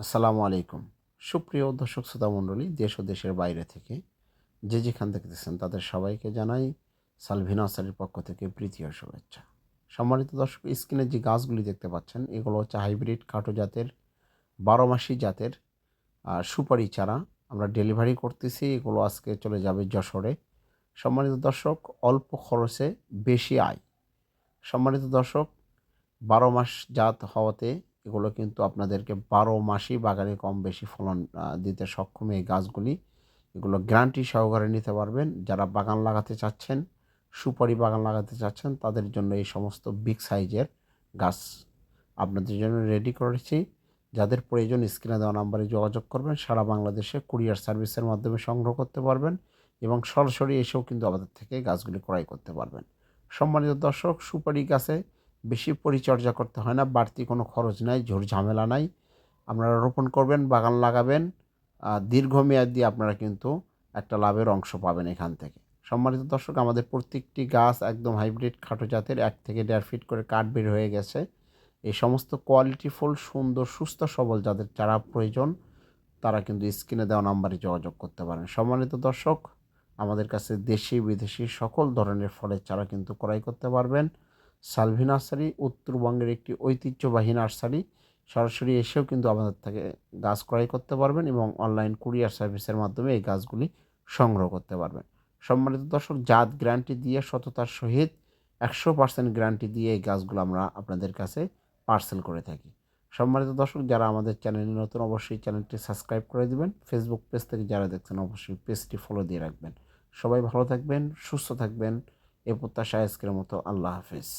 আসসালামু আলাইকুম। সুপ্রিয় দর্শক শ্রোতা মণ্ডলী, দেশ ও দেশের বাইরে থেকে যে যেখান থেকে দেখতেছেন তাদের সবাইকে জানাই সালভিনা আসারির পক্ষ থেকে প্রীতি ও শুভেচ্ছা। সম্মানিত দর্শক, স্ক্রিনে যে গাছগুলি দেখতে পাচ্ছেন এগুলো হচ্ছে হাইব্রিড খাটো জাতের 12 মাসি জাতের সুপারি চারা। আমরা ডেলিভারি করতেছি, এগুলো আজকে চলে যাবে যশোরে। সম্মানিত দর্শক, অল্প খরচে বেশি আয়। সম্মানিত দর্শক, 12 মাস জাত হওয়াতে এগুলো কিন্তু আপনাদেরকে 12 মাসই বাগানে কম বেশি ফলন দিতে সক্ষম এই গাছগুলি। এগুলো গ্যারান্টি সহকারে নিতে পারবেন। যারা বাগান লাগাতে চাচ্ছেন, সুপারি বাগান লাগাতে চাচ্ছেন, তাদের জন্য এই সমস্ত বিগ সাইজের গাছ আপনাদের জন্য রেডি করেছি। যাদের প্রয়োজন স্ক্রিনে দেওয়া নাম্বারে যোগাযোগ করবেন। সারা বাংলাদেশে কুরিয়ার সার্ভিসের মাধ্যমে সংগ্রহ করতে পারবেন এবং সরাসরি এসেও কিন্তু আমাদের থেকে গাছগুলি ক্রয় করতে পারবেন। সম্মানিত দর্শক, সুপারি গাছে বেশি পরিচর্যা করতে হয় না, বাড়তি কোনো খরচ নাই, ঝুট ঝামেলা নাই। আপনারা রোপণ করবেন, বাগান লাগাবেন, দীর্ঘমেয়াদী আপনারা কিন্তু একটা লাভের অংশ পাবেন এখান থেকে। সম্মানিত দর্শক, আমাদের প্রত্যেকটি গাছ একদম হাইব্রিড খাটো জাতের, 1 থেকে 1.5 ফিট করে কাঠ বের হয়ে গেছে। এই সমস্ত কোয়ালিটিফুল, সুন্দর, সুস্থ সবল যাদের চারা প্রয়োজন তারা কিন্তু স্ক্রিনে দেওয়া নাম্বারে যোগাযোগ করতে পারেন। সম্মানিত দর্শক, আমাদের কাছে দেশি বিদেশি সকল ধরনের ফলের চারা কিন্তু ক্রয় করতে পারবেন। সালভি নার্সারি উত্তরবঙ্গের একটি ঐতিহ্যবাহী নার্সারি। সরাসরি এসেও কিন্তু আমাদের থেকে গাছ ক্রয় করতে পারবেন এবং অনলাইন কুরিয়ার সার্ভিসের মাধ্যমে এই গাছগুলি সংগ্রহ করতে পারবেন। সম্মানিত দর্শক, জাত গ্যারান্টি দিয়ে, সততার সহিত 100% গ্যারান্টি দিয়ে এই গাছগুলো আমরা আপনাদের কাছে পার্সেল করে থাকি। সম্মানিত দর্শক, যারা আমাদের চ্যানেলে নতুন অবশ্যই চ্যানেলটি সাবস্ক্রাইব করে দিবেন। ফেসবুক পেজ থেকে যারা দেখছেন অবশ্যই পেজটি ফলো দিয়ে রাখবেন। সবাই ভালো থাকবেন, সুস্থ থাকবেন, এ প্রত্যাশায় আজকের মতো আল্লাহ হাফেজ।